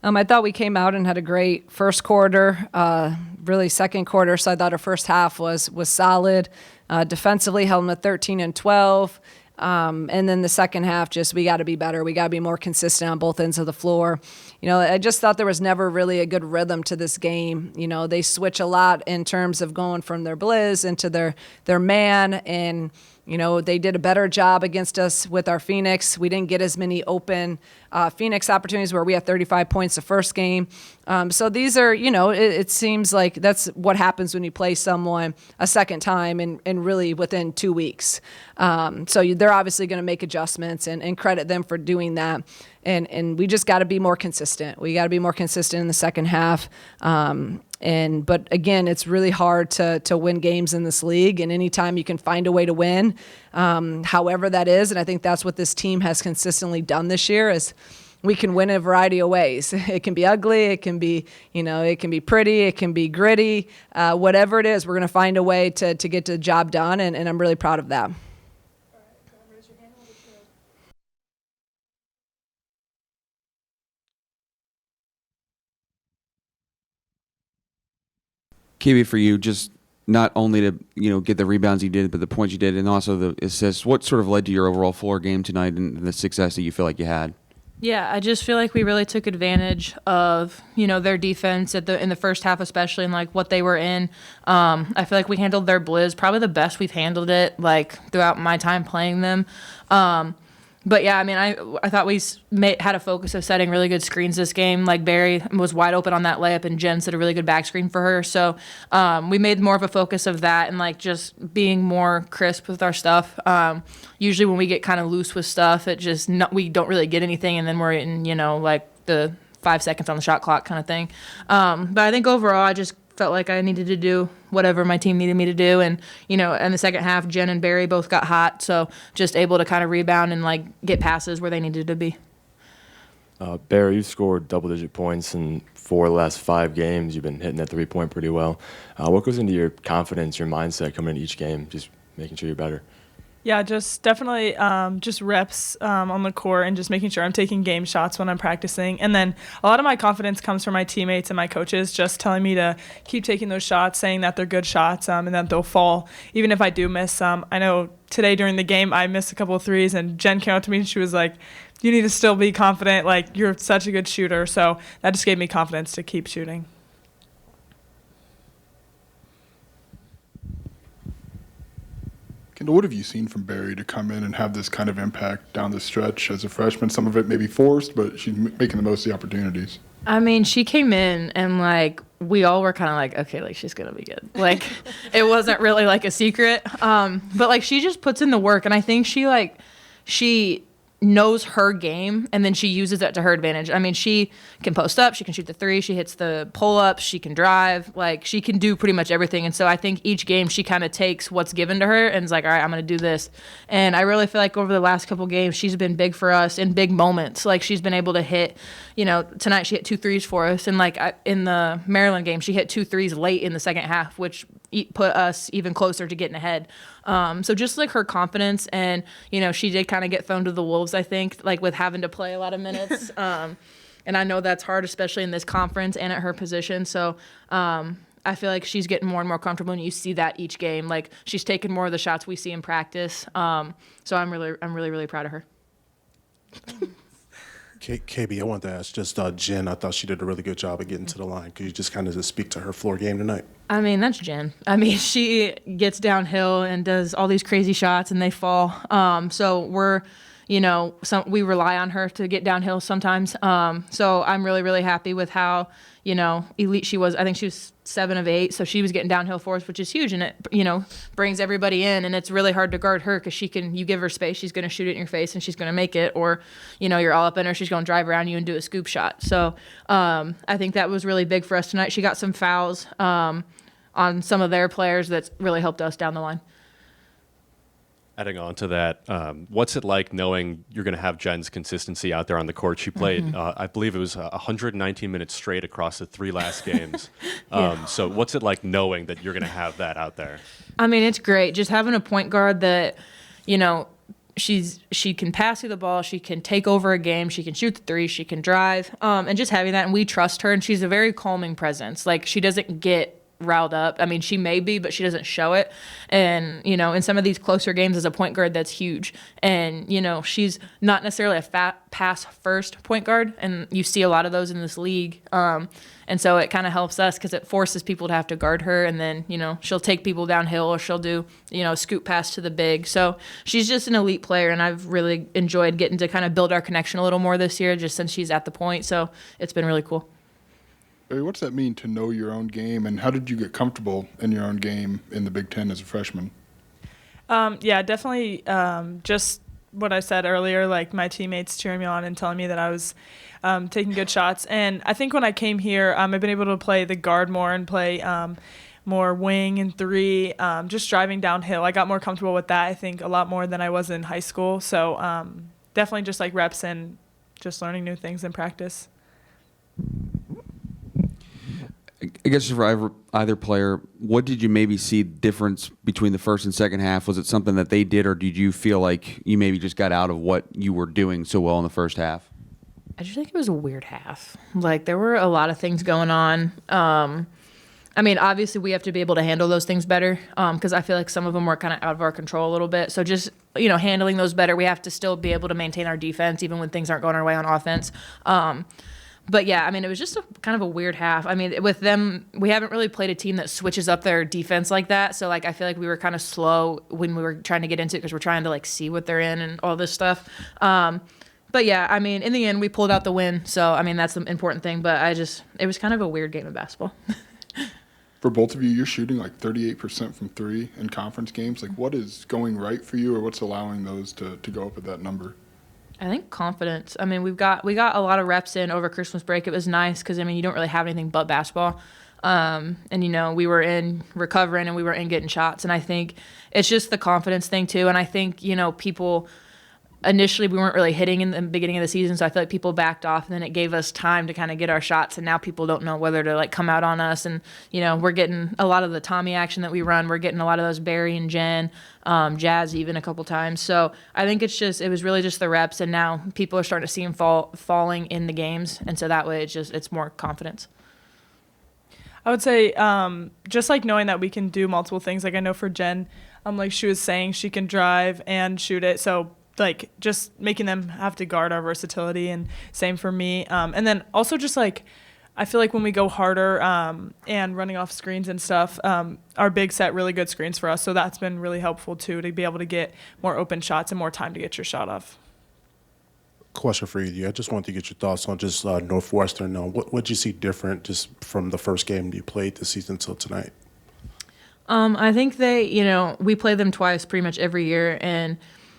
I thought we came out and had a great first quarter, really second quarter. So I thought our first half was solid. Defensively held them at 13 and 12. And then the second half, just we got to be better. We got to be more consistent on both ends of the floor. I just thought there was never really a good rhythm to this game. They switch a lot in terms of going from their blizz into their man, and they did a better job against us with our Phoenix. We didn't get as many open Phoenix opportunities where we had 35 points the first game. So these are, it seems like that's what happens when you play someone a second time and really within 2 weeks. So they're obviously going to make adjustments and credit them for doing that. And we just got to be more consistent. We got to be more consistent in the second half. But again, it's really hard to win games in this league. And anytime you can find a way to win, however that is, and I think that's what this team has consistently done this year, is we can win in a variety of ways. It can be ugly, it can be, it can be pretty, it can be gritty, whatever it is, we're going to find a way to get the job done, and I'm really proud of that. KB, for you, just not only to get the rebounds you did, but the points you did, and also the assists. What sort of led to your overall floor game tonight and the success that you feel like you had? Yeah, I just feel like we really took advantage of their defense in the first half, especially, and like what they were in. I feel like we handled their blizz probably the best we've handled it throughout my time playing them. But yeah, I mean, I thought we had a focus of setting really good screens this game. Like Barry was wide open on that layup, and Jen set a really good back screen for her. So we made more of a focus of that and just being more crisp with our stuff. Usually when we get kind of loose with stuff, we don't really get anything, and then we're in the 5 seconds on the shot clock kind of thing. But I think overall, I just felt like I needed to do whatever my team needed me to do. And, in the second half, Jen and Barry both got hot. So just able to kind of rebound and get passes where they needed to be. Barry, you've scored double-digit points in 4 of the last 5 games. You've been hitting that three-point pretty well. What goes into your confidence, your mindset coming into each game, just making sure you're better? Yeah, just definitely just reps on the court and just making sure I'm taking game shots when I'm practicing. And then a lot of my confidence comes from my teammates and my coaches just telling me to keep taking those shots, saying that they're good shots and that they'll fall, even if I do miss some. I know today during the game I missed a couple of threes, and Jen came up to me and she was like, you need to still be confident. You're such a good shooter. So that just gave me confidence to keep shooting. Kendall, what have you seen from Barry to come in and have this kind of impact down the stretch as a freshman? Some of it may be forced, but she's making the most of the opportunities. I mean, she came in and we all were kind of okay, she's going to be good. It wasn't really a secret. But she just puts in the work, and I think she knows her game, and then she uses it to her advantage. I mean, she can post up, she can shoot the three, she hits the pull-ups, she can drive. She can do pretty much everything. And so I think each game she kind of takes what's given to her and is all right, I'm going to do this. And I really feel like over the last couple games, she's been big for us in big moments. She's been able to hit, tonight she hit 2 threes for us. And in the Maryland game, she hit 2 threes late in the second half, which put us even closer to getting ahead. So just her confidence, and she did kind of get thrown to the wolves, I think, with having to play a lot of minutes. And I know that's hard, especially in this conference and at her position. So I feel like she's getting more and more comfortable, and you see that each game. She's taking more of the shots we see in practice. So I'm really proud of her. KB, I wanted to ask just Jen. I thought she did a really good job of getting to the line. Could you just kind of just speak to her floor game tonight? I mean, that's Jen. I mean, she gets downhill and does all these crazy shots, and they fall. So we're, we rely on her to get downhill sometimes. So I'm really, really happy with how, elite she was. I think she was 7 of 8, so she was getting downhill for us, which is huge, and it, brings everybody in, and it's really hard to guard her because you give her space, she's going to shoot it in your face, and she's going to make it, or, you're all up in her, she's going to drive around you and do a scoop shot. So I think that was really big for us tonight. She got some fouls on some of their players that's really helped us down the line. Adding on to that, what's it like knowing you're going to have Jen's consistency out there on the court? She played, I believe it was 119 minutes straight across the 3 last games. So what's it like knowing that you're going to have that out there? I mean, it's great. Just having a point guard that, she can pass you the ball, she can take over a game, she can shoot the three, she can drive, and just having that, and we trust her, and she's a very calming presence. Like, she doesn't get riled up. I mean, she may be, but she doesn't show it. And, you know, in some of these closer games as a point guard, that's huge. And, you know, she's not necessarily a pass first point guard. And you see a lot of those in this league. And so it kind of helps us because it forces people to have to guard her. And then, you know, she'll take people downhill or she'll do, you know, a scoop pass to the big. So she's just an elite player. And I've really enjoyed getting to kind of build our connection a little more this year just since she's at the point. So it's been really cool. Barry, what's that mean to know your own game, and how did you get comfortable in your own game in the Big Ten as a freshman? Yeah, definitely just what I said earlier, like my teammates cheering me on and telling me that I was taking good shots. And I think when I came here, I've been able to play the guard more and play more wing and three, just driving downhill. I got more comfortable with that, I think, a lot more than I was in high school. So definitely just like reps and just learning new things in practice. I guess for either player, what did you maybe see difference between the first and second half? Was it something that they did, or did you feel like you maybe just got out of what you were doing so well in the first half? I just think it was a weird half. Like, there were a lot of things going on. I mean, obviously we have to be able to handle those things better because I feel like some of them were kind of out of our control a little bit. So just, you know, handling those better. We have to still be able to maintain our defense even when things aren't going our way on offense. But yeah, I mean, it was just kind of a weird half. I mean, with them, we haven't really played a team that switches up their defense like that. So, like, I feel like we were kind of slow when we were trying to get into it because we're trying to, like, see what they're in and all this stuff. But yeah, I mean, in the end, we pulled out the win. So, I mean, that's the important thing. But it was kind of a weird game of basketball. For both of you, you're shooting like 38% from three in conference games. Like, what is going right for you, or what's allowing those to go up at that number? I think confidence. I mean, we got a lot of reps in over Christmas break. It was nice because, I mean, you don't really have anything but basketball. And, you know, we were in recovering and we were in getting shots. And I think it's just the confidence thing, too. And I think, you know, people initially we weren't really hitting in the beginning of the season. So I feel like people backed off, and then it gave us time to kind of get our shots. And now people don't know whether to, like, come out on us. And, you know, we're getting a lot of the Tommy action that we run. We're getting a lot of those Barry and Jen, Jazz even a couple times. So I think it was really just the reps. And now people are starting to see them falling in the games. And so that way it's more confidence. I would say just like knowing that we can do multiple things. Like I know for Jen, like she was saying, she can drive and shoot it. So like just making them have to guard our versatility, and same for me. And then also just like I feel like when we go harder and running off screens and stuff, our big set really good screens for us. So that's been really helpful too, to be able to get more open shots and more time to get your shot off. Question for you. I just wanted to get your thoughts on just Northwestern. What did you see different just from the first game you played this season till tonight? I think we play them twice pretty much every year, and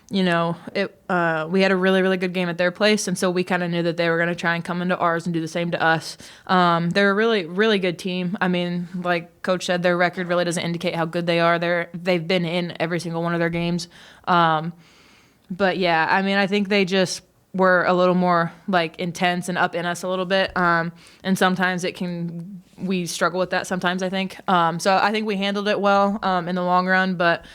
we had a really, really good game at their place, and so we kind of knew that they were going to try and come into ours and do the same to us. They're a really, really good team. I mean, like Coach said, their record really doesn't indicate how good they are. They've been in every single one of their games. But yeah, I mean, I think they just were a little more like intense and up in us a little bit. And sometimes we struggle with that sometimes, I think. So I think we handled it well in the long run, but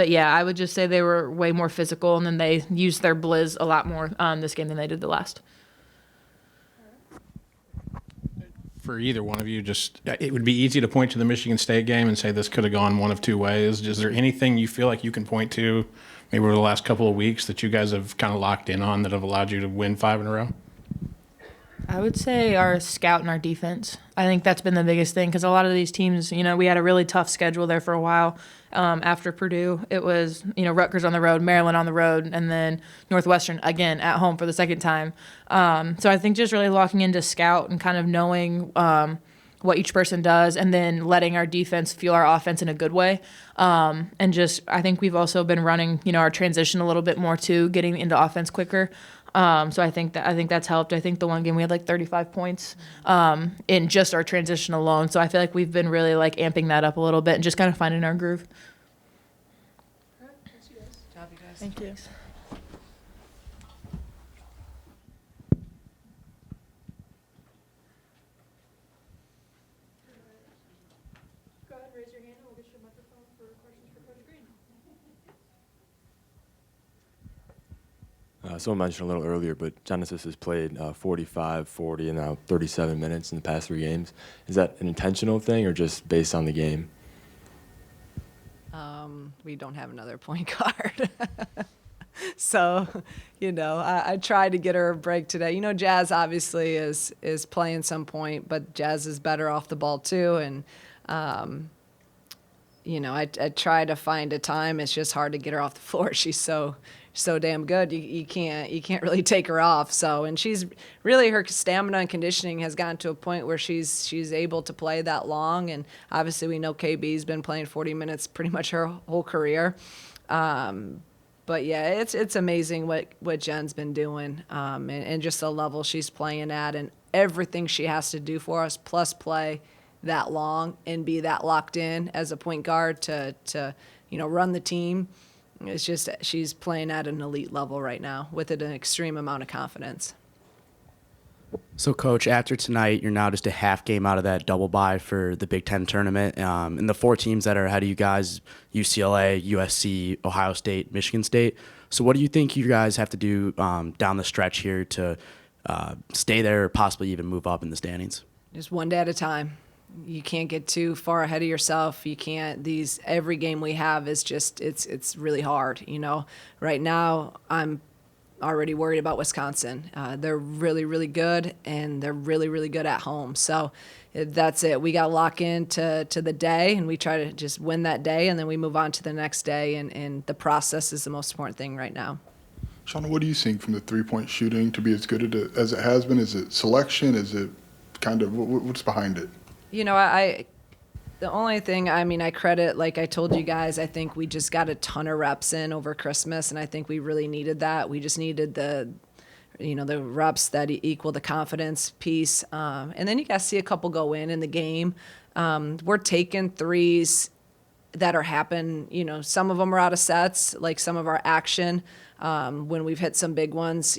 yeah, I would just say they were way more physical, and then they used their blizz a lot more this game than they did the last. For either one of you, it would be easy to point to the Michigan State game and say this could have gone one of two ways. Is there anything you feel like you can point to maybe over the last couple of weeks that you guys have kind of locked in on that have allowed you to win 5 in a row? I would say our scout and our defense. I think that's been the biggest thing, because a lot of these teams, we had a really tough schedule there for a while. After Purdue, it was, Rutgers on the road, Maryland on the road, and then Northwestern again at home for the second time. So I think just really locking into scout and kind of knowing what each person does, and then letting our defense fuel our offense in a good way. And just, I think we've also been running, our transition a little bit more too, getting into offense quicker. So I think that's helped. I think the one game we had like 35 points in just our transition alone. So I feel like we've been really like amping that up a little bit and just kind of finding our groove. All right, thanks, you guys. Good job, you guys. Thank you. Go ahead and raise your hand, and we'll get you a microphone for questions for Coach Green. Someone mentioned a little earlier, but Genesis has played 45, 40, and now 37 minutes in the past 3 games. Is that an intentional thing or just based on the game? We don't have another point guard. So, I tried to get her a break today. Jazz obviously is playing some point, but Jazz is better off the ball too. And, I try to find a time. It's just hard to get her off the floor. She's so damn good. You can't really take her off. So, and she's really, her stamina and conditioning has gotten to a point where she's able to play that long. And obviously we know KB's been playing 40 minutes pretty much her whole career. But yeah, it's amazing what Jen's been doing, and just the level she's playing at, and everything she has to do for us, plus play that long and be that locked in as a point guard to run the team. It's just she's playing at an elite level right now with an extreme amount of confidence. So, Coach, after tonight, you're now just a half game out of that double bye for the Big Ten tournament. And the 4 teams that are ahead of you guys, UCLA, USC, Ohio State, Michigan State. So what do you think you guys have to do down the stretch here to stay there or possibly even move up in the standings? Just one day at a time. You can't get too far ahead of yourself. You can't. Every game we have is just it's really hard. Right now I'm already worried about Wisconsin. They're really, really good, and they're really, really good at home. So that's it. We got to lock into the day, and we try to just win that day, and then we move on to the next day, and the process is the most important thing right now. Shauna, what do you think from the three-point shooting to be as good as it has been? Is it selection? Is it kind of what's behind it? The only thing, I credit, like I told you guys, I think we just got a ton of reps in over Christmas, and I think we really needed that. We just needed the reps that equal the confidence piece. And then you got to see a couple go in the game. We're taking threes that are some of them are out of sets, like some of our action. When we've hit some big ones,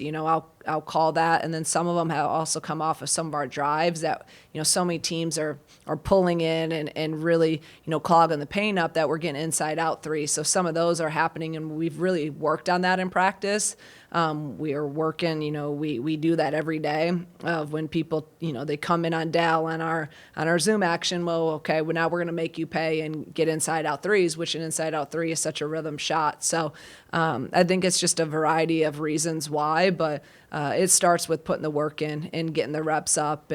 I'll call that. And then some of them have also come off of some of our drives that, so many teams are pulling in and really, clogging the paint up that we're getting inside out threes. So some of those are happening, and we've really worked on that in practice. We are working, we do that every day of when people, they come in on Dell on our Zoom action. Well, okay, well, now we're going to make you pay and get inside out threes, which an inside out three is such a rhythm shot. So I think it's just a variety of reasons why, but it starts with putting the work in and getting the reps up,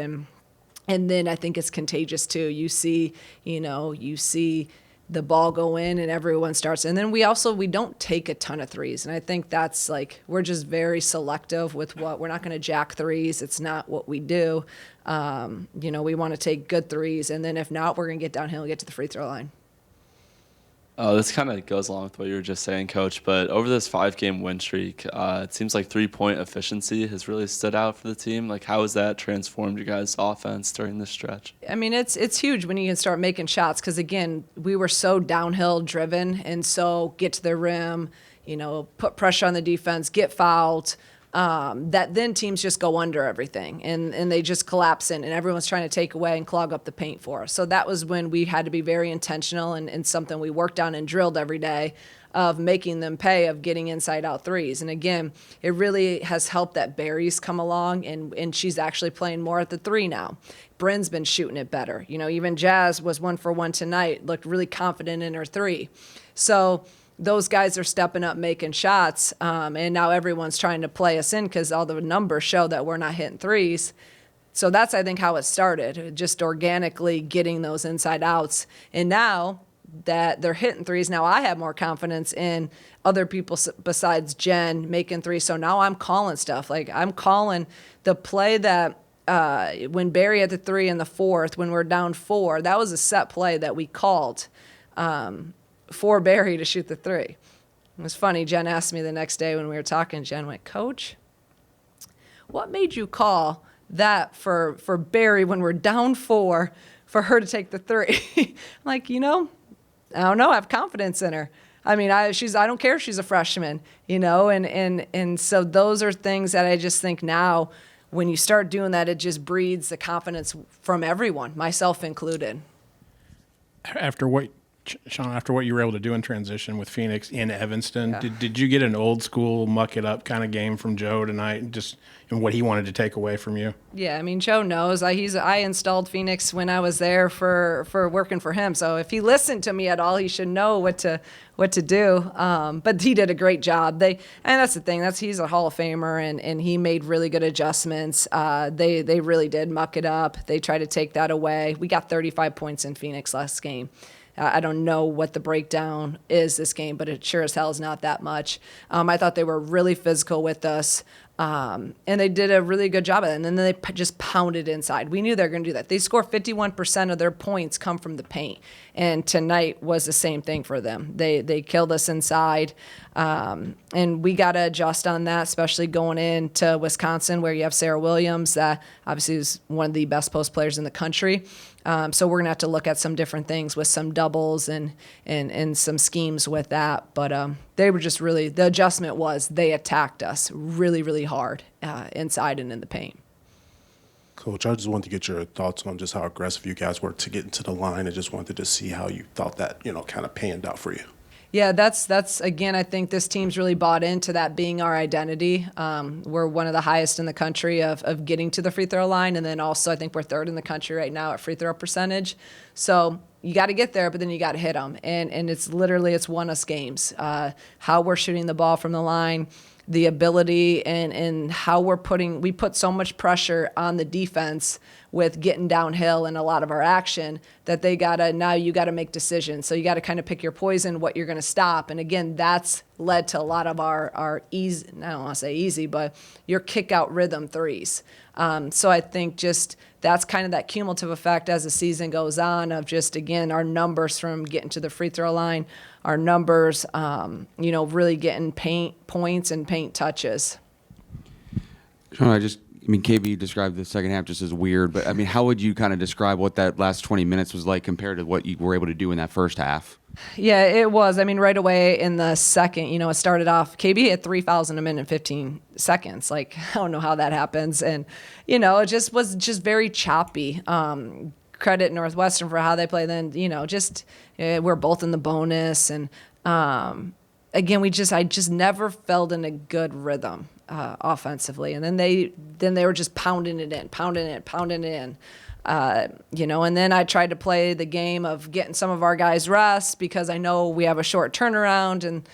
and then I think it's contagious too. You see the ball go in and everyone starts. And then we don't take a ton of threes. And I think that's we're just very selective with we're not going to jack threes. It's not what we do. We want to take good threes. And then if not, we're going to get downhill and get to the free throw line. This kind of goes along with what you were just saying, Coach, but over this 5-game win streak, it seems like three-point efficiency has really stood out for the team. How has that transformed your guys' offense during this stretch? It's huge when you can start making shots because, again, we were so downhill driven and so get to the rim, put pressure on the defense, get fouled, that then teams just go under everything and they just collapse in, and everyone's trying to take away and clog up the paint for us. So that was when we had to be very intentional and something we worked on and drilled every day of making them pay, of getting inside out threes. And again, it really has helped that Barry's come along and she's actually playing more at the 3 now. Bryn's been shooting it better. Even Jazz was 1 for 1 tonight, looked really confident in her 3. So those guys are stepping up, making shots, and now everyone's trying to play us in because all the numbers show that we're not hitting threes. So that's, I think, how it started, just organically getting those inside outs. And now that they're hitting threes, now I have more confidence in other people besides Jen making threes. So now I'm calling stuff. I'm calling the play that when Barry had the 3 in the 4th, when we're down 4, that was a set play that we called for Barry to shoot the 3. It was funny. Jen asked me the next day when we were talking. Jen went, "Coach, what made you call that for Barry when we're down 4 for her to take the 3?" I'm like, I don't know. I have confidence in her. I don't care if she's a freshman, and so those are things that I just think now when you start doing that, it just breeds the confidence from everyone, myself included. After what Shauna, after what you were able to do in transition with Phoenix in Evanston, did you get an old school muck it up kind of game from Joe tonight, just and what he wanted to take away from you? Yeah, I mean, Joe knows. I installed Phoenix when I was there for working for him. So if he listened to me at all, he should know what to do. But he did a great job. And that's the thing. He's a Hall of Famer, and he made really good adjustments. They really did muck it up. They tried to take that away. We got 35 points in Phoenix last game. I don't know what the breakdown is this game, but it sure as hell is not that much. I thought they were really physical with us, and they did a really good job of it. And then they just pounded inside. We knew they were going to do that. They score 51% of their points come from the paint, and tonight was the same thing for them. They killed us inside, and we got to adjust on that, especially going into Wisconsin where you have Sarah Williams, that obviously is one of the best post players in the country. So we're going to have to look at some different things with some doubles and some schemes with that. But they were just really, the adjustment was they attacked us really, really hard inside and in the paint. Coach, I just wanted to get your thoughts on just how aggressive you guys were to get into the line. I just wanted to see how you thought that, kind of panned out for you. Yeah, that's again, I think this team's really bought into that being our identity. We're one of the highest in the country of getting to the free throw line, and then also I think we're third in the country right now at free throw percentage. So you got to get there, but then you got to hit them, and it's won us games. How we're shooting the ball from the line, the ability, and how we put so much pressure on the defense with getting downhill and a lot of our action that now you got to make decisions. So you got to kind of pick your poison, what you're going to stop. And again, that's led to a lot of our easy, I don't want to say easy, but your kick out rhythm threes. So I think just that's kind of that cumulative effect as the season goes on of just, again, our numbers from getting to the free throw line, our numbers, really getting paint points and paint touches. Shauna, KB described the second half just as weird, but how would you kind of describe what that last 20 minutes was like compared to what you were able to do in that first half? Yeah, it was. Right away in the second, it started off, KB hit 3 fouls in a minute and 15 seconds. I don't know how that happens. And, it just was just very choppy. Credit Northwestern for how they play. Then, we're both in the bonus. And, again, I just never felt in a good rhythm offensively. And then they were just pounding it in. And then I tried to play the game of getting some of our guys rest because I know we have a short turnaround, and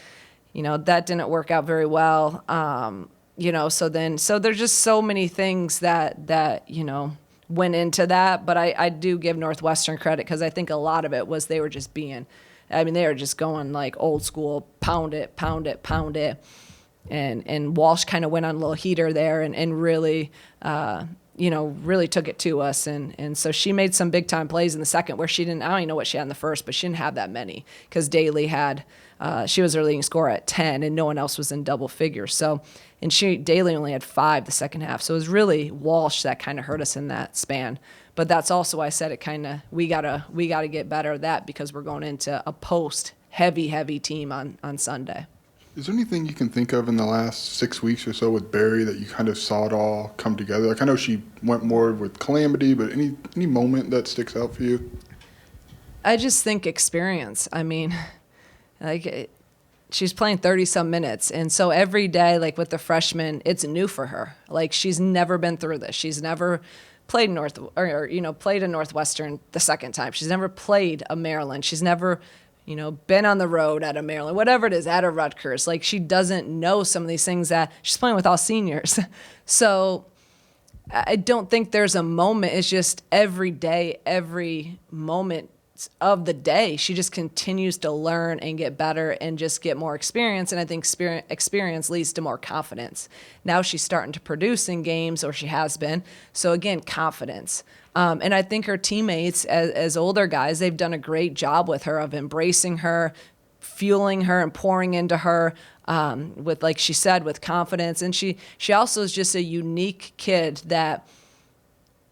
that didn't work out very well. So there's just so many things that went into that, but I do give Northwestern credit because I think a lot of it was they were just they were just going like old school, pound it. And Walsh kind of went on a little heater there and really, really took it to us. And so she made some big time plays in the second where I don't even know what she had in the first, but she didn't have that many because Daly she was her leading scorer at 10 and no one else was in double figures. So, and Daly only had 5 the second half. So it was really Walsh that kind of hurt us in that span. But that's also why I said we gotta get better at that because we're going into a post heavy team on Sunday. Is there anything you can think of in the last 6 weeks or so with Barry that you kind of saw it all come together? I know she went more with Calamity, but any moment that sticks out for you? I just think experience. She's playing 30-some minutes, and so every day, with the freshmen, it's new for her. She's never been through this. She's never played played a Northwestern the second time. She's never played a Maryland. She's never been on the road at a Maryland, whatever it is, at a Rutgers. She doesn't know some of these things that she's playing with all seniors. So I don't think there's a moment. It's just every day, every moment of the day, she just continues to learn and get better and just get more experience. And I think experience leads to more confidence. Now she's starting to produce in games, or she has been. So again, confidence. And I think her teammates, as older guys, they've done a great job with her of embracing her, fueling her, and pouring into her with, like she said, with confidence. And she also is just a unique kid that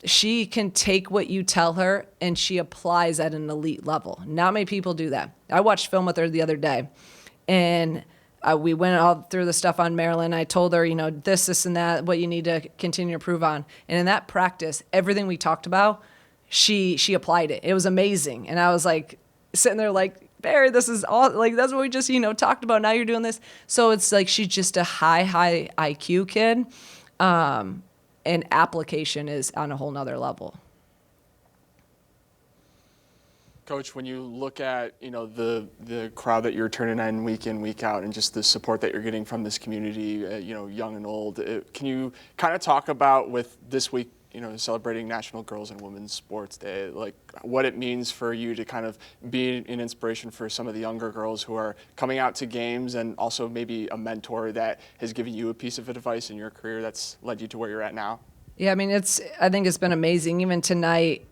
she can take what you tell her and she applies at an elite level. Not many people do that. I watched film with her the other day, and we went all through the stuff on Maryland. I told her, this and that, what you need to continue to improve on. And in that practice, everything we talked about, she applied it. It was amazing. And I was like, sitting there like, Barry, this is all, like, that's what we just, talked about. Now you're doing this. So it's like she's just a high IQ kid. And application is on a whole nother level. Coach, when you look at the crowd that you're turning in, week out, and just the support that you're getting from this community, young and old, can you kind of talk about with this week, celebrating National Girls and Women's Sports Day, like what it means for you to kind of be an inspiration for some of the younger girls who are coming out to games, and also maybe a mentor that has given you a piece of advice in your career that's led you to where you're at now? Yeah, I mean, I think it's been amazing. Even tonight,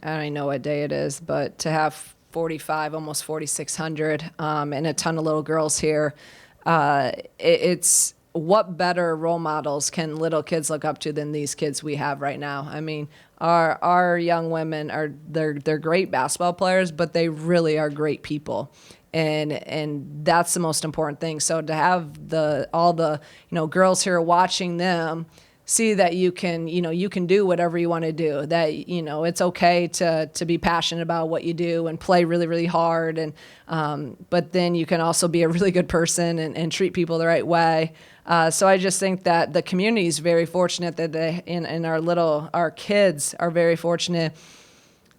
I don't even know what day it is, but to have 45, almost 4,600, and a ton of little girls here, it's what better role models can little kids look up to than these kids we have right now? I mean, our young women they're great basketball players, but they really are great people. And that's the most important thing. So to have all the girls here watching them see that you can do whatever you want to do, that it's okay to be passionate about what you do and play really, really hard, and but then you can also be a really good person and treat people the right way. So I just think that the community is very fortunate that our kids are very fortunate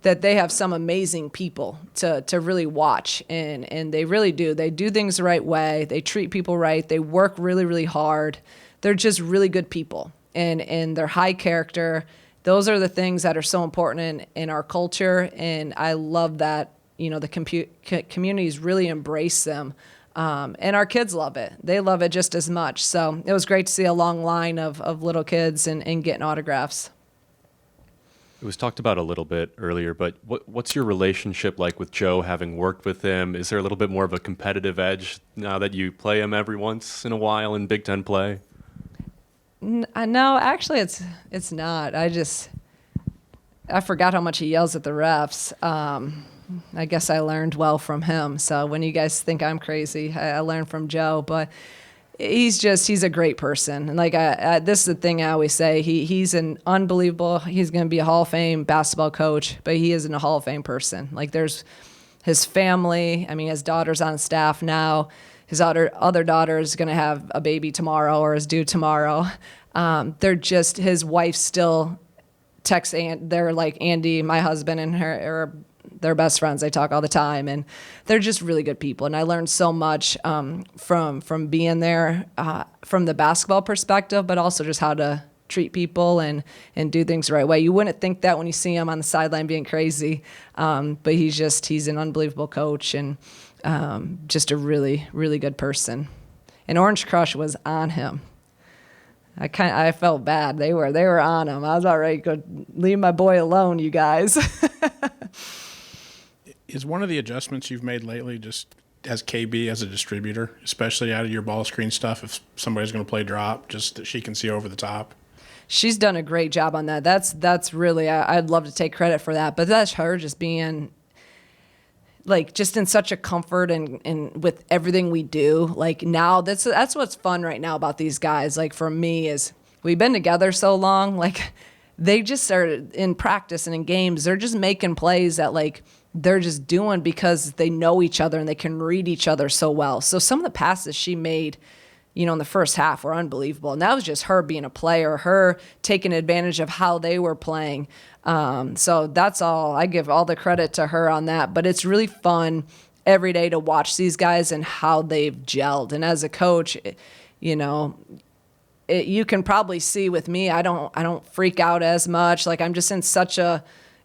that they have some amazing people to really watch, and they really do. They do things the right way. They treat people right. They work really, really hard. They're just really good people. And their high character, those are the things that are so important in our culture. And I love that, the communities really embrace them. And our kids love it. They love it just as much. So it was great to see a long line of little kids and getting autographs. It was talked about a little bit earlier, but what's your relationship like with Joe, having worked with him? Is there a little bit more of a competitive edge now that you play him every once in a while in Big Ten play? No, actually, it's not. I forgot how much he yells at the refs. I guess I learned well from him. So when you guys think I'm crazy, I learned from Joe. But he's a great person. And like this is the thing I always say. He's an unbelievable. He's going to be a Hall of Fame basketball coach, but he isn't a Hall of Fame person. Like there's his family. I mean, his daughter's on staff now. His other daughter is going to have a baby tomorrow or is due tomorrow. His wife still texts, they're like Andy, my husband, and her, they're best friends. They talk all the time, and they're just really good people. And I learned so much from being there, from the basketball perspective, but also just how to treat people and do things the right way. You wouldn't think that when you see him on the sideline being crazy, but he's an unbelievable coach and just a really, really good person. And Orange Crush was on him. I felt bad. They were on him. I was all right. Go leave my boy alone, you guys. Is one of the adjustments you've made lately just as KB as a distributor, especially out of your ball screen stuff, if somebody's going to play drop, just that she can see over the top? She's done a great job on that. That's really, I'd love to take credit for that, but that's her just being like just in such a comfort and with everything we do. Like now that's what's fun right now about these guys. Like for me is we've been together so long, like they just started in practice and in games, they're just making plays that like they're just doing because they know each other and they can read each other so well. So some of the passes she made, in the first half were unbelievable. And that was just her being a player, her taking advantage of how they were playing. So that's all. I give all the credit to her on that. But it's really fun every day to watch these guys and how they've gelled. And as a coach, you can probably see with me, I don't freak out as much. Like I'm just in such a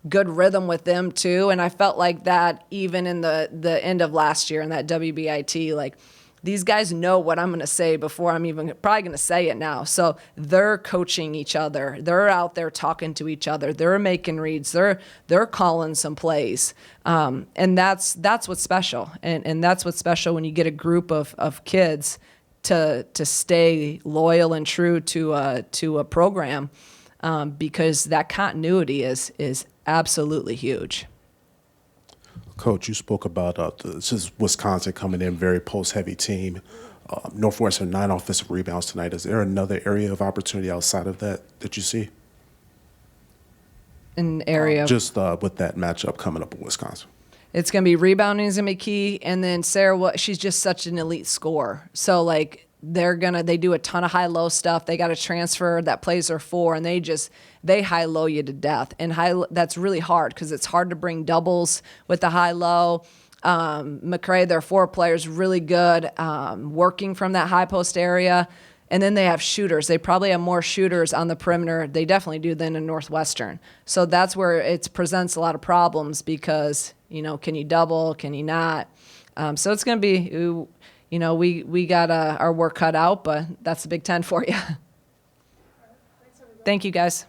good rhythm with them too. And I felt like that even in the end of last year in that WBIT, like these guys know what I'm going to say before I'm even probably going to say it now. So they're coaching each other. They're out there talking to each other. They're making reads. They're calling some plays. And that's what's special. And that's what's special when you get a group of kids to stay loyal and true to a program, because that continuity is absolutely huge. Coach, you spoke about this is Wisconsin coming in very post-heavy team. Northwestern 9 offensive rebounds tonight. Is there another area of opportunity outside of that you see? An area just with that matchup coming up with Wisconsin. it's going to be rebounding is going to be key. And then Sarah, she's just such an elite scorer. So like they do a ton of high-low stuff. They got a transfer that plays their 4, and they high-low you to death. And that's really hard because it's hard to bring doubles with the high-low. McRae, their 4 players, really good working from that high post area. And then they have shooters. They probably have more shooters on the perimeter. They definitely do than in Northwestern. So that's where it presents a lot of problems because, can you double? Can you not? So it's going to be, we got our work cut out, but that's the Big Ten for you. Thank you, guys.